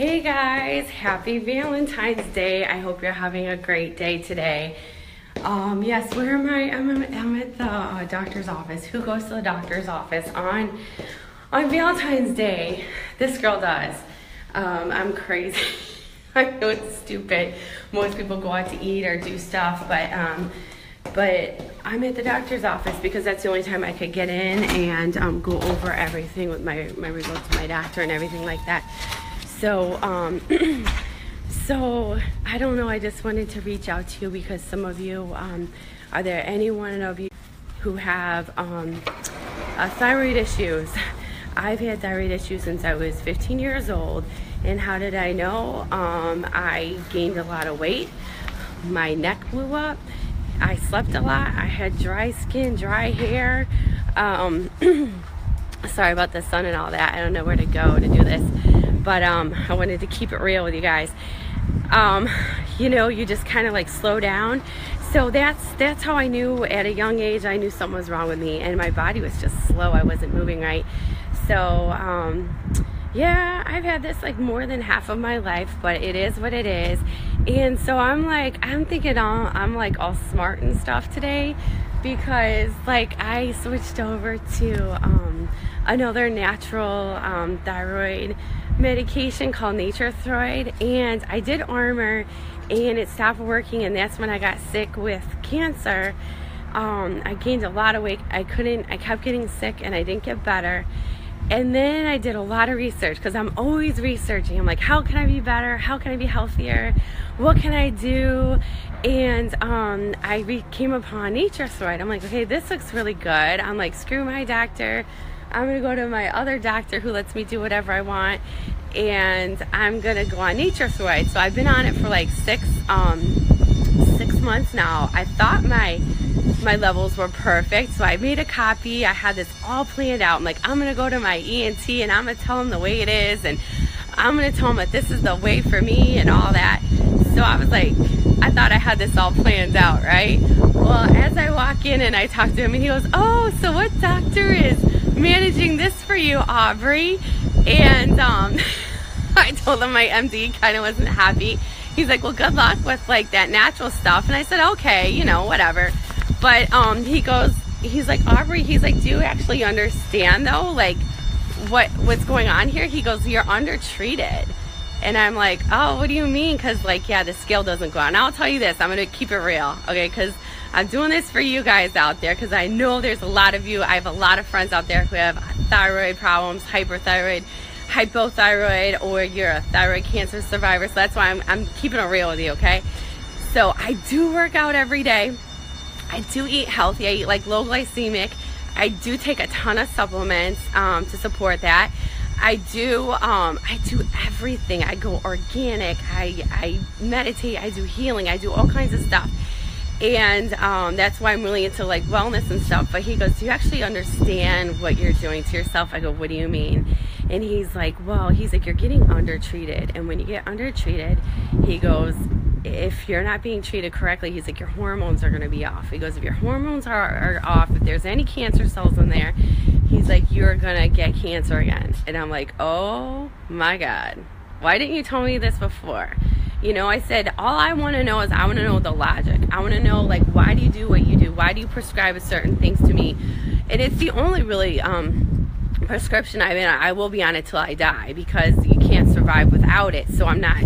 Hey guys, happy Valentine's Day. I hope you're having a great day today. Yes, where am I? I'm at the doctor's office. Who goes to the doctor's office on Valentine's Day? This girl does. I'm crazy. I know it's stupid. Most people go out to eat or do stuff, but I'm at the doctor's office because that's the only time I could get in and go over everything with my results to my doctor and everything like that. So, so I don't know, I just wanted to reach out to you because some of you, are there any one of you who have thyroid issues? I've had thyroid issues since I was 15 years old. And how did I know? I gained a lot of weight. My neck blew up. I slept a lot. I had dry skin, dry hair. Sorry about the sun and all that. I don't know where to go to do this. But I wanted to keep it real with you guys. You just kind of like slow down. So that's how I knew at a young age. I knew something was wrong with me, and my body was just slow. I wasn't moving right. So yeah, I've had this like more than half of my life, but it is what it is. And so I'm thinking I'm like all smart and stuff today because like I switched over to another natural thyroid medication called Thyroid, and I did Armor and it stopped working, and that's when I got sick with cancer. I gained a lot of weight. I kept getting sick and I didn't get better. And then I did a lot of research because I'm always researching. I'm like, how can I be better? How can I be healthier? What can I do? And I came upon Thyroid. I'm like, okay, this looks really good. I'm like, screw my doctor. I'm going to go to my other doctor who lets me do whatever I want. And I'm going to go on Thyroid. So I've been on it for like 6 months now. I thought my levels were perfect, so I made a copy. I had this all planned out. I'm like, I'm gonna go to my ENT and I'm gonna tell him the way it is, and I'm gonna tell him that this is the way for me and all that. So I was like, I thought I had this all planned out, right? Well, as I walk in and I talk to him, and he goes, oh, so what doctor is managing this for you, Aubrey? And I told him my MD kind of wasn't happy. He's like, well, good luck with like that natural stuff. And I said, okay, whatever. But he's like, Aubrey, he's like, do you actually understand though, like what's going on here? He goes, you're undertreated. And I'm like, oh, what do you mean? Because like, yeah, the scale doesn't go on. I'll tell you this, I'm going to keep it real, okay? Because I'm doing this for you guys out there, because I know there's a lot of you. I have a lot of friends out there who have thyroid problems, hyperthyroid, hypothyroid, or you're a thyroid cancer survivor. So that's why I'm keeping it real with you, okay? So I do work out every day. I do eat healthy. I eat like low glycemic. I do take a ton of supplements to support that. I do everything. I go organic. I meditate. I do healing. I do all kinds of stuff. And that's why I'm really into like wellness and stuff. But he goes, do you actually understand what you're doing to yourself? I go, what do you mean? And he's like, well, you're getting undertreated. And when you get undertreated, he goes, if you're not being treated correctly, he's like, your hormones are going to be off. He goes, if your hormones are off, if there's any cancer cells in there, he's like, you're going to get cancer again. And I'm like, oh my God, why didn't you tell me this before? I said, all I want to know is I want to know the logic. I want to know, like, why do you do what you do? Why do you prescribe certain things to me? And it's the only really prescription I will be on it till I die, because you can't survive without it. So I'm not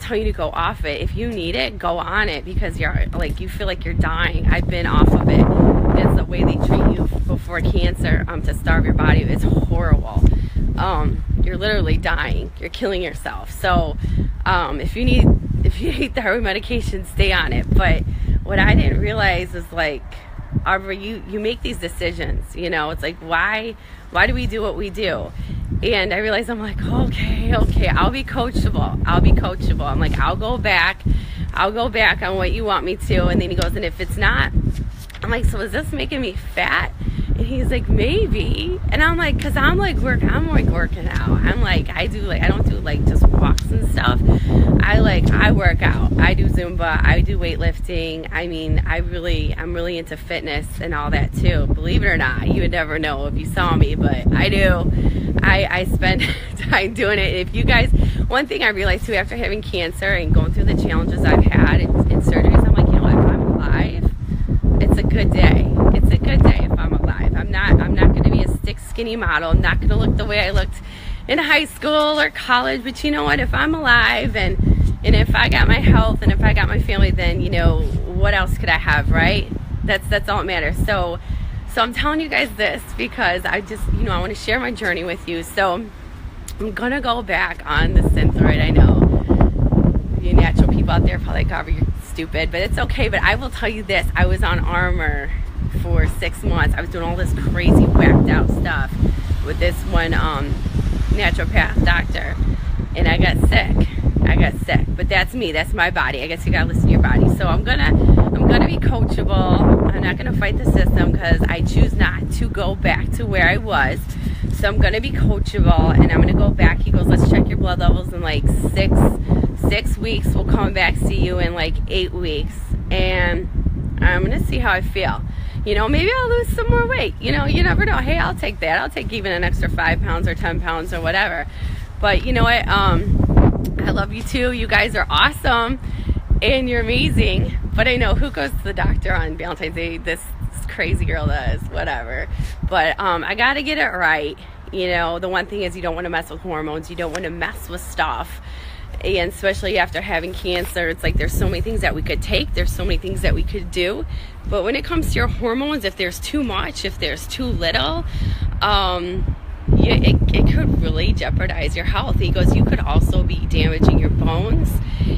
telling you to go off it. If you need it, go on it, because you feel like you're dying. I've been off of it. It's the way they treat you before cancer, to starve your body. It's horrible. You're literally dying. You're killing yourself. So if you need thyroid medication, stay on it. But what I didn't realize is, like, Aubrey, you make these decisions, it's like, why do we do what we do? And I realized, I'm like, okay, I'll be coachable. I'm like, I'll go back on what you want me to. And then he goes, and if it's not, I'm like, so is this making me fat? And he's like, maybe. And I'm like, cause I'm working out. I'm like, I don't do like just walks and stuff. I work out. I do Zumba. I do weightlifting. I mean, I'm really into fitness and all that too. Believe it or not, you would never know if you saw me, but I do. I spend time doing it. If you guys one thing I realized too, after having cancer and going through the challenges I've had in surgeries, I'm like, you know what, if I'm alive, it's a good day. It's a good day if I'm alive. I'm not going to be a stick skinny model. I'm not going to look the way I looked in high school or college. But you know what, if I'm alive and if I got my health and if I got my family, then, you know, what else could I have, right? That's all that matters. So I'm telling you guys this because I just, you know, I want to share my journey with you. So I'm going to go back on the Synthroid. I know you natural people out there probably like, oh, you're stupid, but it's okay. But I will tell you this, I was on Armour for 6 months. I was doing all this crazy whacked out stuff with this one naturopath doctor, and I got sick. But that's me, that's my body. I guess you gotta listen to your body. So I'm gonna be coachable. I'm not gonna fight the system because I choose not to go back to where I was. So I'm gonna be coachable, and I'm gonna go back. He goes, let's check your blood levels in like six weeks. We'll come back, see you in like 8 weeks, and I'm gonna see how I feel. You know, maybe I'll lose some more weight. You know, you never know. Hey, I'll take that. I'll take even an extra 5 pounds or 10 pounds or whatever. But you know what? I love you too. You guys are awesome and you're amazing. But I know, who goes to the doctor on Valentine's Day? This crazy girl does, whatever. But I got to get it right. You know, the one thing is you don't want to mess with hormones. You don't want to mess with stuff. And especially after having cancer, it's like there's so many things that we could take. There's so many things that we could do. But when it comes to your hormones, if there's too much, if there's too little, it could really jeopardize your health. He goes, you could also be damaging your bones.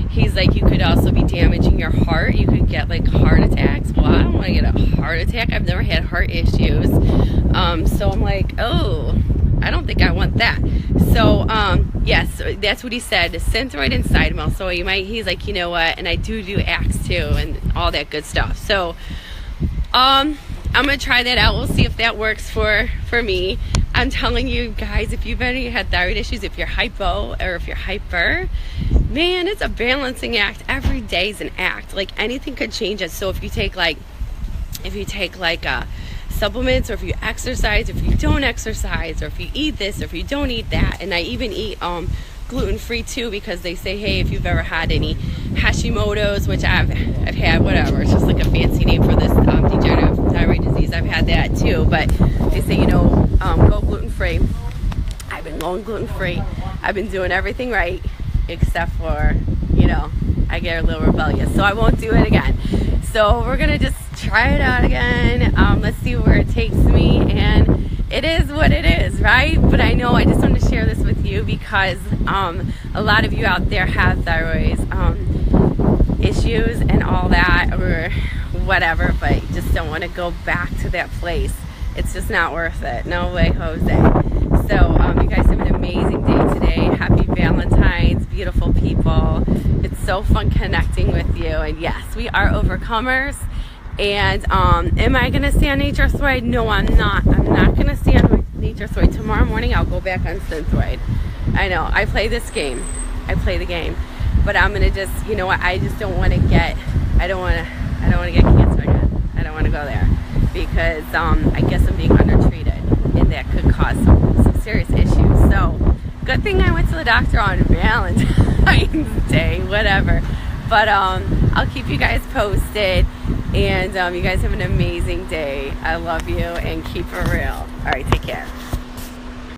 He's like, you could also be damaging your heart. You could get like heart attacks. Well, I don't want to get a heart attack. I've never had heart issues. So I'm like, oh, I don't think I want that. So, yes, that's what he said, Synthroid and Cytomel. So he's like, you know what, and I do Axe too, and all that good stuff. So, I'm going to try that out. We'll see if that works for me. I'm telling you guys, if you've ever had thyroid issues, if you're hypo or if you're hyper, man, it's a balancing act. Every day is an act. Like anything could change it. So if you take supplements, or if you exercise, or if you don't exercise, or if you eat this, or if you don't eat that, and I even eat gluten-free too, because they say, hey, if you've ever had any Hashimoto's, which I've had, whatever, it's just like a fancy name for this degenerative thyroid disease. I've had that too, but they say, you know, go gluten-free. I've been going gluten-free. I've been doing everything right, except for, you know, I get a little rebellious, so I won't do it again. So we're gonna just try it out again. Let's see where it takes me, and it is what it is, right? But I know I just want to share this with you because a lot of you out there have thyroid issues and all that, or whatever, but you just don't want to go back to that place. It's just not worth it. No way, Jose. So you guys have an amazing day today. Happy Valentine's, beautiful people. It's so fun connecting with you. And yes, we are overcomers. And am I going to stay on Thyroid? No, I'm not. I'm not going to stay on Thyroid. Tomorrow morning, I'll go back on Synthroid. I know. I play this game. I play the game. But I'm going to just, you know what, I just don't want to get, I don't want to get cancer again. I don't want to go there. Because I guess I'm being undertreated, and that could cause some serious issues. So, good thing I went to the doctor on Valentine's Day, whatever. But I'll keep you guys posted, and you guys have an amazing day. I love you, and keep it real. All right, take care.